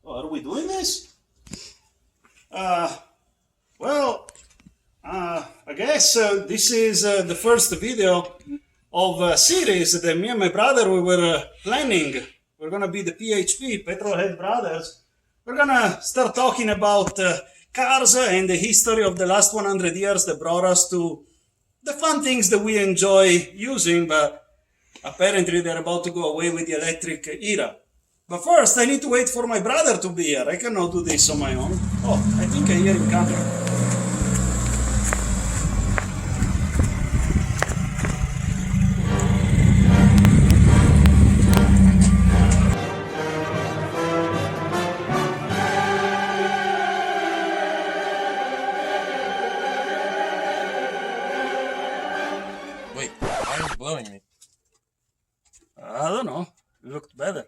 Oh, are we doing this? I guess this is the first video of a series that me and my brother we were planning. We're gonna be the PHB, Petrol Brothers. We're gonna start talking about cars and the history of the last 100 years that brought us to the fun things that we enjoy using, but apparently they're about to go away with the electric era. But first, I need to wait for my brother to be here. I cannot do this on my own. Oh, I think I hear him coming. Wait, why are you blowing me? I don't know. It looked better.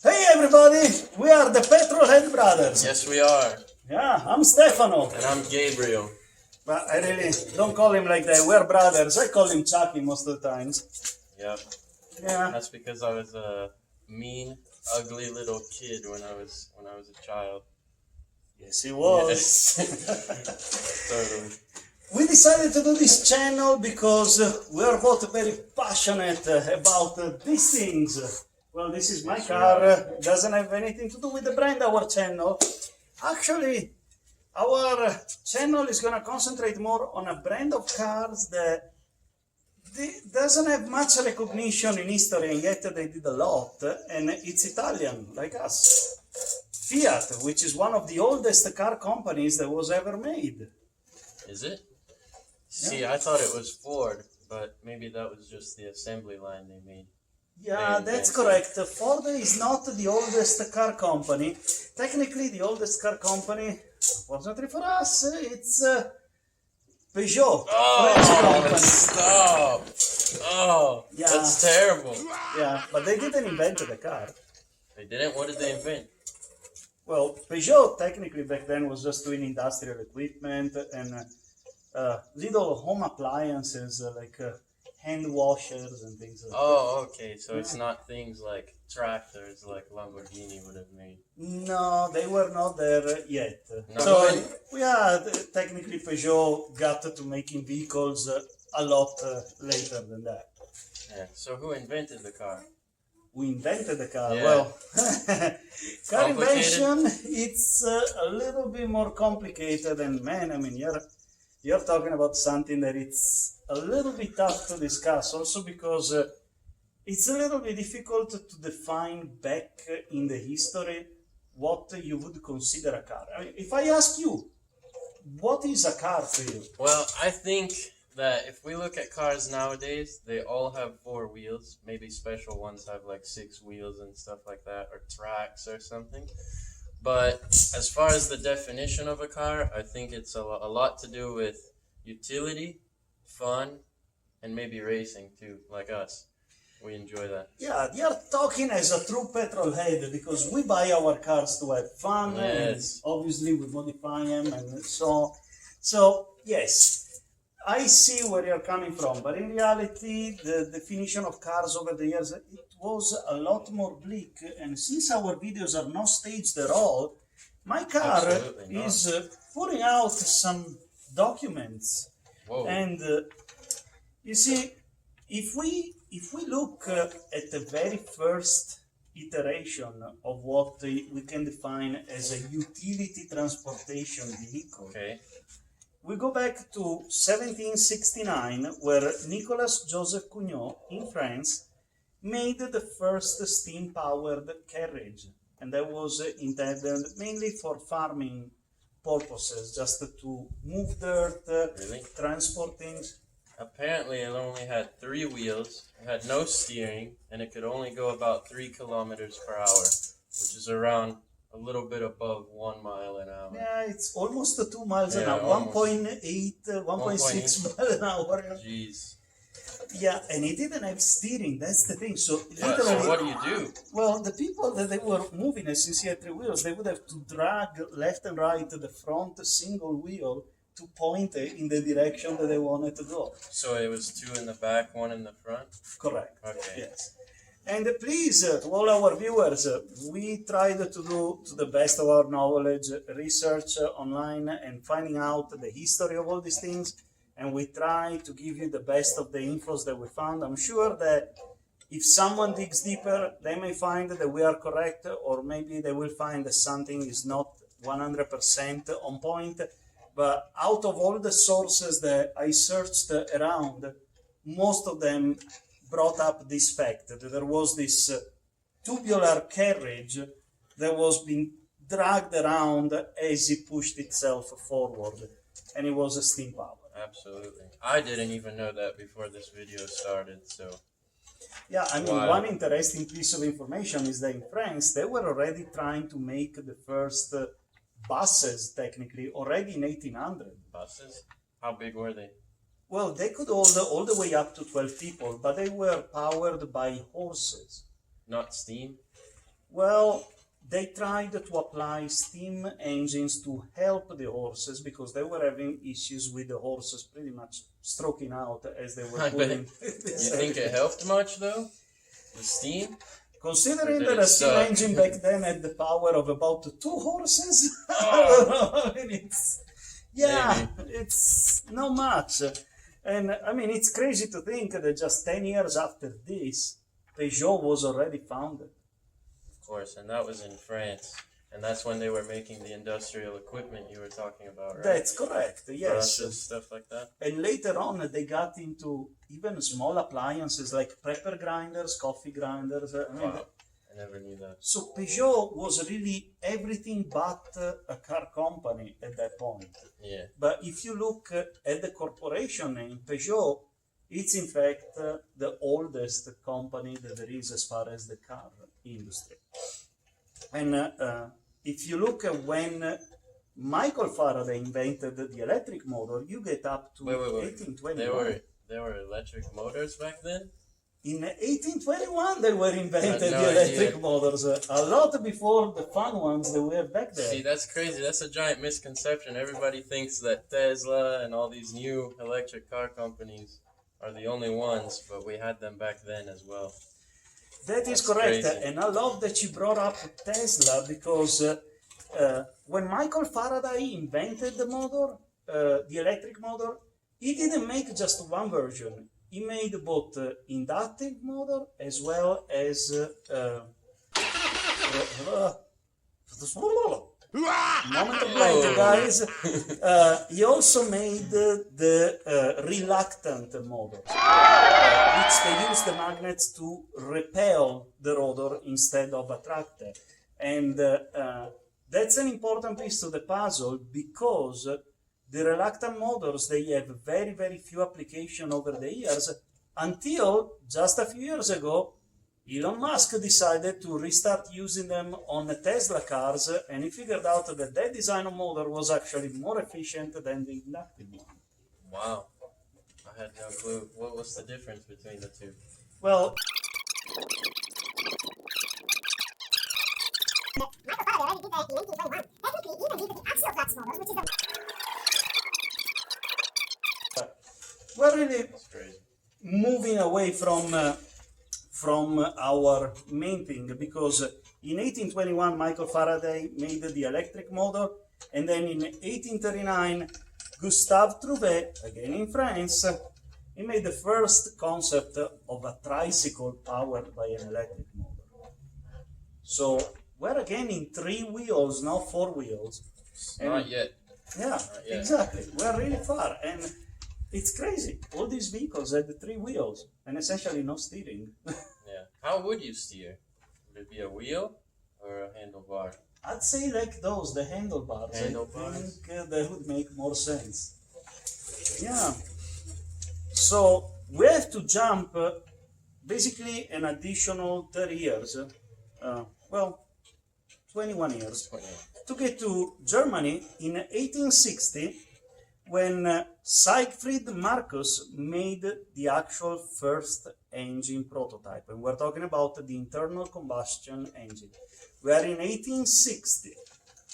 Hey everybody, we are the Petrol Brothers. Yes, we are. Yeah, I'm Stefano. And I'm Gabriel. But I really don't call him like that. We're brothers. I call him Chucky most of the times. Yep. Yeah. That's because I was a mean, ugly little kid when I was a child. Yes, he was. Yes. Totally. We decided to do this channel because we are both very passionate about these things. Well, this is my car. Doesn't have anything to do with the brand, our channel. Actually, our channel is going to concentrate more on a brand of cars that doesn't have much recognition in history, and yet they did a lot, and it's Italian, like us. Fiat, which is one of the oldest car companies that was ever made. Is it? See, I thought it was Ford, but maybe that was just the assembly line they made. Yeah, that's correct. Ford is not the oldest car company. Technically, the oldest car company, unfortunately for us, it's Peugeot. Oh, stop! Oh, Yeah. That's terrible. Yeah, but they didn't invent the car. They didn't? What did they invent? Well, Peugeot technically back then was just doing industrial equipment and little home appliances like hand washers and things like that. Oh, okay. So it's not things like tractors like Lamborghini would have made. No, they were not there yet. No. So, yeah, technically Peugeot got to making vehicles a lot later than that. Yeah. So who invented the car? We invented the car. Yeah. Well, car Complicated? invention, it's a little bit more complicated, and man, I mean, you're talking about something that it's a little bit tough to discuss, also because it's a little bit difficult to define back in the history what you would consider a car. I mean, if I ask you, what is a car to you? Well, I think that if we look at cars nowadays, they all have 4 wheels. Maybe special ones have like 6 wheels and stuff like that, or tracks or something. But as far as the definition of a car, I think it's a lot to do with utility, fun, and maybe racing too, like us. We enjoy that. Yeah, you're talking as a true petrol head because we buy our cars to have fun, Yes. and obviously we modify them and so yes. I see where you're coming from, but in reality, the definition of cars over the years, it was a lot more bleak. And since our videos are not staged at all, my car Absolutely not. is putting out some documents. Whoa. And you see, if we look at the very first iteration of what we can define as a utility transportation vehicle, Okay. we go back to 1769, where Nicolas Joseph Cugnot in France made the first steam-powered carriage, and that was intended mainly for farming purposes, just to move dirt, Really? transport things. Apparently, it only had 3 wheels, it had no steering, and it could only go about 3 kilometers per hour, which is around a little bit above 1 mile an hour. Yeah, it's almost 2 miles an Yeah, hour, almost. 1.8, 1.6 miles an hour. Jeez. Yeah, and it didn't have steering. That's the thing. So Yeah, literally, so what do you do? well, the people that they were moving it, since he had three wheels, they would have to drag left and right the front single wheel to point it in the direction that they wanted to go. So it was two in the back, one in the front? Correct. Okay. Yes. And please, to all our viewers, we tried to do, to the best of our knowledge, research online and finding out the history of all these things. And we try to give you the best of the infos that we found. I'm sure that if someone digs deeper, they may find that we are correct, or maybe they will find that something is not 100% on point. But out of all the sources that I searched around, most of them brought up this fact that there was this tubular carriage that was being dragged around as it pushed itself forward, and it was a steam power. Absolutely. I didn't even know that before this video started, so... Yeah, I mean, Wow. one interesting piece of information is that in France, they were already trying to make the first buses, technically, already in 1800. Buses? How big were they? Well, they could hold all the way up to 12 people, but they were powered by horses. Not steam? Well, they tried to apply steam engines to help the horses because they were having issues with the horses pretty much stroking out as they were I bet. pulling. You think it helped much, though? The steam? Considering Did that it a steam suck? engine back then had the power of about 2 horses, Oh. I mean, it's not much. And I mean, it's crazy to think that just 10 years after this, Peugeot was already founded. Of course, and that was in France. And that's when they were making the industrial equipment you were talking about, right? That's correct, yes. Brushes, stuff like that. And later on, they got into even small appliances like pepper grinders, coffee grinders. I mean, Wow, I never knew that. so Peugeot was really everything but a car company at that point. Yeah. But if you look at the corporation name, Peugeot, it's in fact the oldest company that there is as far as the car industry. And if you look at when Michael Faraday invented the electric motor, you get up to Wait. 1821. There were electric motors back then? In 1821, they were invented, no the electric idea. motors, a lot before the fun ones that we have back there. See, that's crazy. That's a giant misconception. Everybody thinks that Tesla and all these new electric car companies are the only ones, but we had them back then as well. That is That's correct, crazy. and I love that you brought up Tesla because when Michael Faraday invented the motor, the electric motor, he didn't make just one version. He made both inductive motor as well as moment of blank, guys. He also made the reluctant motor, which they use the magnets to repel the rotor instead of attract it. And that's an important piece to the puzzle because the reluctant motors, they have very, very few applications over the years until just a few years ago, Elon Musk decided to restart using them on Tesla cars, and he figured out that that design of motor was actually more efficient than the inductive one. Wow. I had no clue. What was the difference between the two? Well, we're really That's crazy. moving away from our main thing because in 1821 Michael Faraday made the electric motor, and then in 1839 Gustave Trouvé, again in France, he made the first concept of a tricycle powered by an electric motor. So we're again in 3 wheels, not 4 wheels. Not yet. Yeah, yet. exactly. We're really far, and it's crazy. All these vehicles had 3 wheels and essentially no steering. Yeah. How would you steer? Would it be a wheel or a handlebar? I'd say like those, the handlebars. Handlebars. I think that would make more sense. Yeah. So we have to jump basically an additional 30 years. 21 years. 20. To get to Germany in 1860, when Siegfried Marcus made the actual first engine prototype. And we're talking about the internal combustion engine. We are in 1860.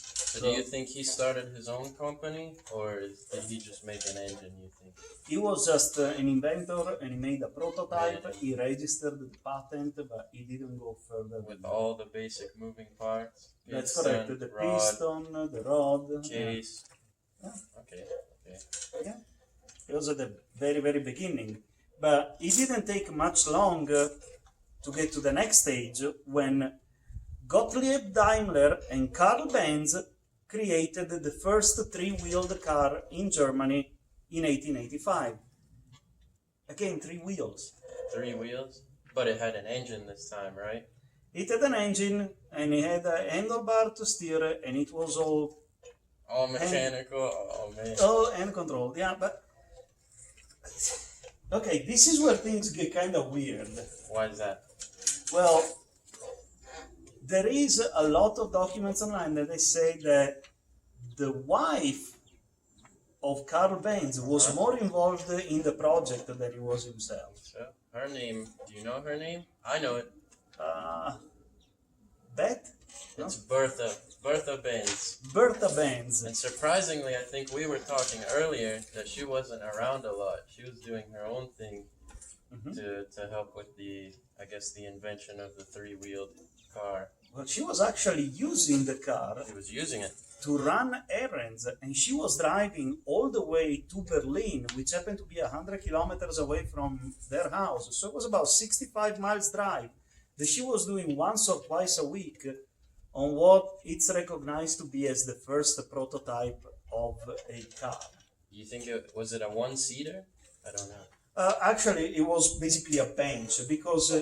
So do you think he started his own company, or did he just make an engine, you think? He was just an inventor, and he made a prototype. He registered the patent, but he didn't go further. With all the basic moving parts? That's piston, correct. The rod, piston, the rod. case. Yeah. Okay. Yeah. It was at the very, very beginning. But it didn't take much long to get to the next stage when Gottlieb Daimler and Karl Benz created the first three-wheeled car in Germany in 1885. Again, three wheels. 3 wheels? But it had an engine this time, right? It had an engine, and it had a handlebar to steer, and it was all mechanical? Oh, man. all hand controlled. Yeah, but okay, this is where things get kind of weird. Why is that? Well, there is a lot of documents online that they say that the wife of Karl Benz was more involved in the project than he was himself. So, her name, do you know her name? I know it. Beth? It's Bertha Benz. Bertha Benz. And surprisingly, I think we were talking earlier that she wasn't around a lot. She was doing her own thing to help with the invention of the three-wheeled car. Well, she was actually using the car. She was using it to run errands, and she was driving all the way to Berlin, which happened to be 100 kilometers away from their house. So it was about 65 miles drive that she was doing once or twice a week on what it's recognized to be as the first prototype of a car. You think was it a one-seater? I don't know. Actually, it was basically a bench because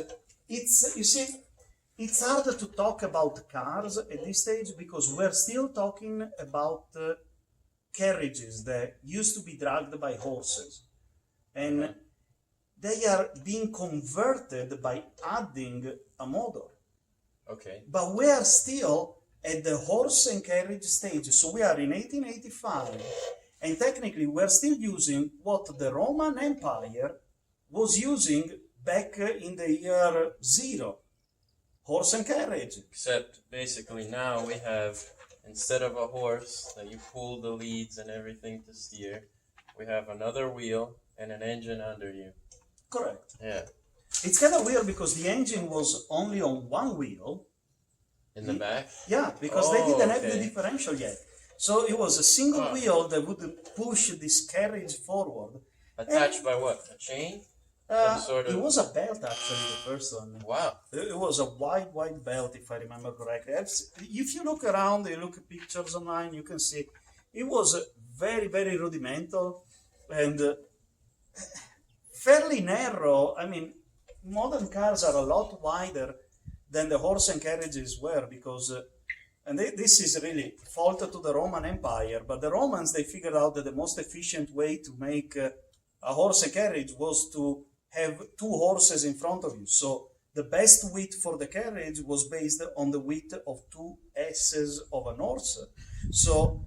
it's hard to talk about cars at this stage because we're still talking about carriages that used to be dragged by horses. And they are being converted by adding a motor. Okay. But we are still at the horse and carriage stage. So we are in 1885, and technically we're still using what the Roman Empire was using back in the year 0. Horse and carriage. Except basically now we have, instead of a horse that you pull the leads and everything to steer, we have another wheel and an engine under you. Correct. Yeah. It's kind of weird because the engine was only on one wheel. In the back? Yeah, because they didn't have the differential yet. So it was a single wheel that would push this carriage forward. Attached by what? A chain? It was a belt actually, the first one. Wow. It was a wide belt, if I remember correctly. If you look around, you look at pictures online, you can see it was very, very rudimental and fairly narrow. I mean, modern cars are a lot wider than the horse and carriages were because, this is really fault to the Roman Empire, but the Romans, they figured out that the most efficient way to make a horse and carriage was to have 2 horses in front of you. So the best width for the carriage was based on the width of 2 S's of an horse. So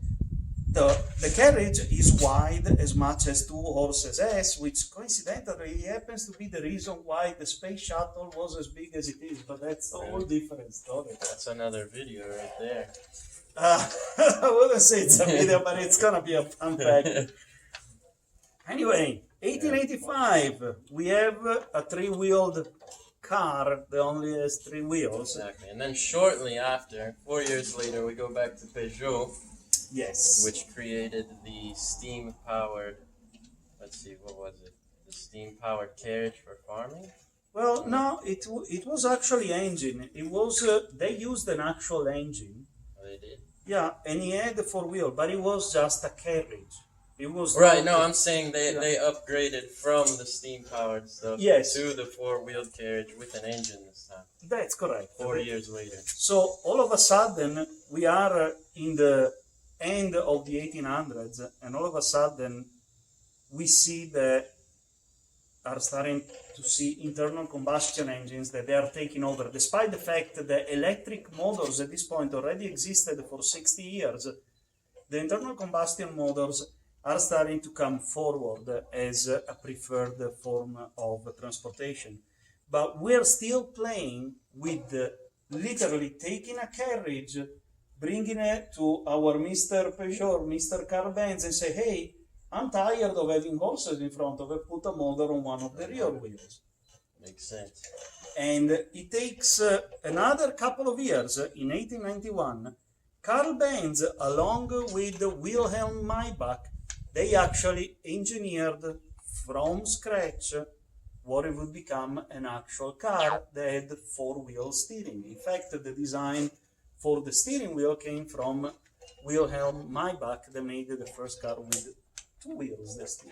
the carriage is wide as much as 2 horses S, which coincidentally happens to be the reason why the space shuttle was as big as it is, but that's a whole different story. That's another video right there. I wouldn't say it's a video, but it's gonna be a fun fact. Anyway, 1885, we have a 3-wheeled car that only has 3 wheels. Exactly. And then shortly after, 4 years later, we go back to Peugeot. Yes. Which created the steam-powered, let's see, what was it? The steam-powered carriage for farming? Well, no, it was actually engine. It was, they used an actual engine. Oh, they did? Yeah, and he had the 4-wheel, but it was just a carriage. It was right, no, I'm saying they upgraded from the steam-powered stuff to the 4-wheeled carriage with an engine this time. That's correct. 4 years later. So, all of a sudden, we are in the end of the 1800s, and all of a sudden, we see are starting to see internal combustion engines that they are taking over. Despite the fact that electric motors at this point already existed for 60 years, the internal combustion motors are starting to come forward as a preferred form of transportation. But we're still playing with literally taking a carriage, bringing it to our Mr. Peugeot, Mr. Carl Benz, and say, hey, I'm tired of having horses in front of it, put a motor on one of the rear wheels. Makes sense. And it takes another couple of years. In 1891, Carl Benz, along with Wilhelm Maybach, they actually engineered from scratch what it would become an actual car that had four-wheel steering. In fact, the design for the steering wheel came from Wilhelm Maybach, that made the first car with two wheels that steer.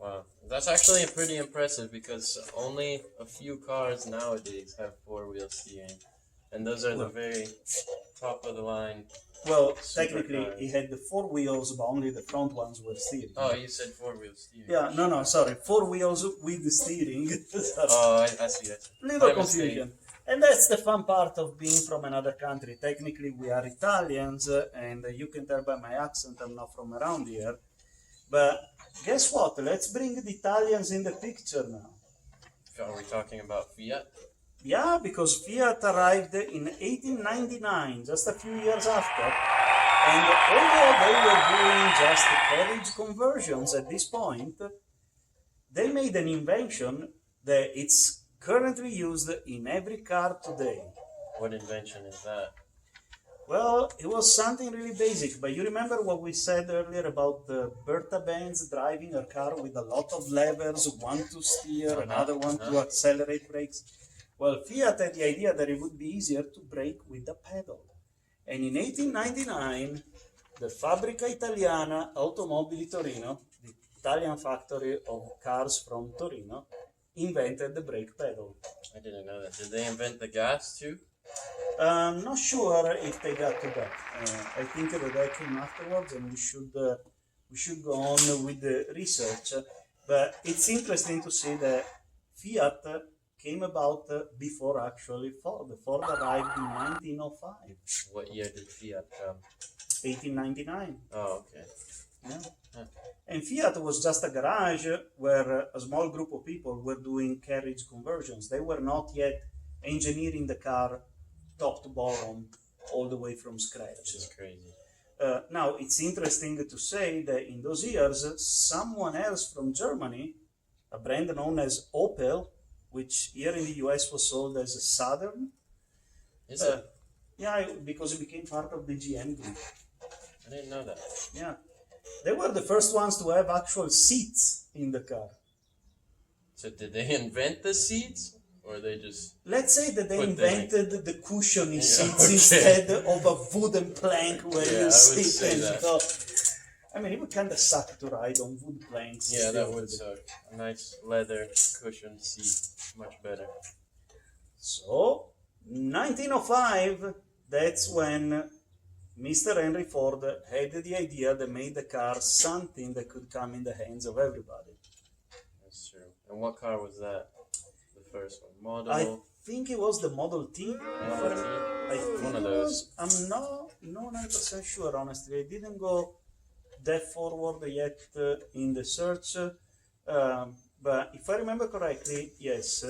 Wow, that's actually pretty impressive because only a few cars nowadays have four-wheel steering, and those are the very top of the line. Well, super technically, cars. it had the four wheels, but only the front ones were steering. Oh, you said four-wheel steering. Yeah, no, sorry, four wheels with the steering. Oh, I see. Little My confusion. And that's the fun part of being from another country. Technically, we are Italians, and you can tell by my accent I'm not from around here. But guess what? Let's bring the Italians in the picture now. Are we talking about Fiat? Yeah, because Fiat arrived in 1899, just a few years after. And although they were doing just carriage conversions at this point, they made an invention that it's currently used in every car today. What invention is that? Well, it was something really basic, but you remember what we said earlier about Bertha Benz driving a car with a lot of levers, one to steer, another one to accelerate brakes? Well, Fiat had the idea that it would be easier to brake with the pedal. And in 1899, the Fabbrica Italiana Automobili Torino, the Italian factory of cars from Torino, invented the brake pedal. I didn't know that. Did they invent the gas too? I'm not sure if they got to that. I think that came afterwards, and we should go on with the research. But it's interesting to see that Fiat came about before actually Ford. Ford arrived in 1905. What year did Fiat come? 1899. Oh, okay. Yeah. And Fiat was just a garage where a small group of people were doing carriage conversions. They were not yet engineering the car top to bottom, all the way from scratch. Which is crazy. Now, it's interesting to say that in those years, someone else from Germany, a brand known as Opel, which here in the US was sold as a Southern. Is it? Yeah, because it became part of the GM group. I didn't know that. Yeah. They were the first ones to have actual seats in the car. So did they invent the seats? Or they just... Let's say that they Put invented the cushioning seats okay. instead of a wooden plank where Yeah, I you would sit say and that. go. I mean, it would kind of suck to ride on wood planks. Yeah, that would suck. A nice leather cushioned seat. Much better. So, 1905, that's when Mr. Henry Ford had the idea that made the car something that could come in the hands of everybody. That's true. And what car was that? The first one? Model? I think it was the Model T. Model T? I think One of it those. was. I'm not 100% sure, honestly. I didn't go that forward yet in the search. But if I remember correctly, yes,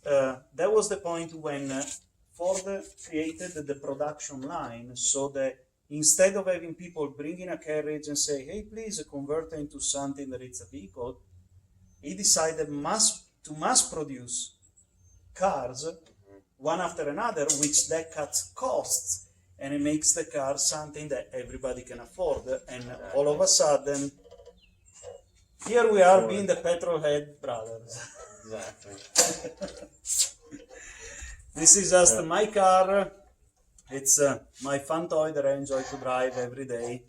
that was the point when Ford created the production line so that instead of having people bring in a carriage and say, hey, please convert it into something that it's a vehicle, he decided to mass produce cars one after another, which that cuts costs and it makes the car something that everybody can afford. And all of a sudden, here we are being the petrol head brothers. Exactly. This is just my car. It's my fun toy that I enjoy to drive every day.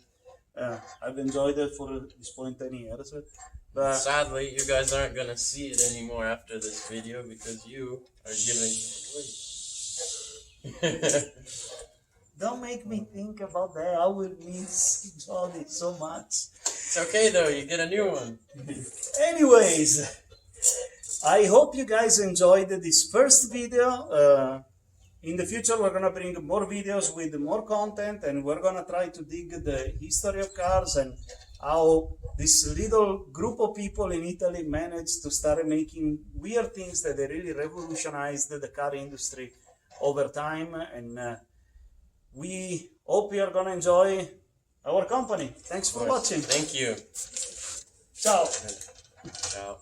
I've enjoyed it for this point 10 years. But sadly, you guys aren't going to see it anymore after this video because you are giving... don't make me think about that. I will miss Jody so much. It's okay though, you get a new one. Anyways, I hope you guys enjoyed this first video. In the future, we're going to bring more videos with more content, and we're going to try to dig the history of cars and how this little group of people in Italy managed to start making weird things that they really revolutionized the car industry over time. And we hope you are going to enjoy our company. Thanks for watching. Thank you. Ciao. Ciao.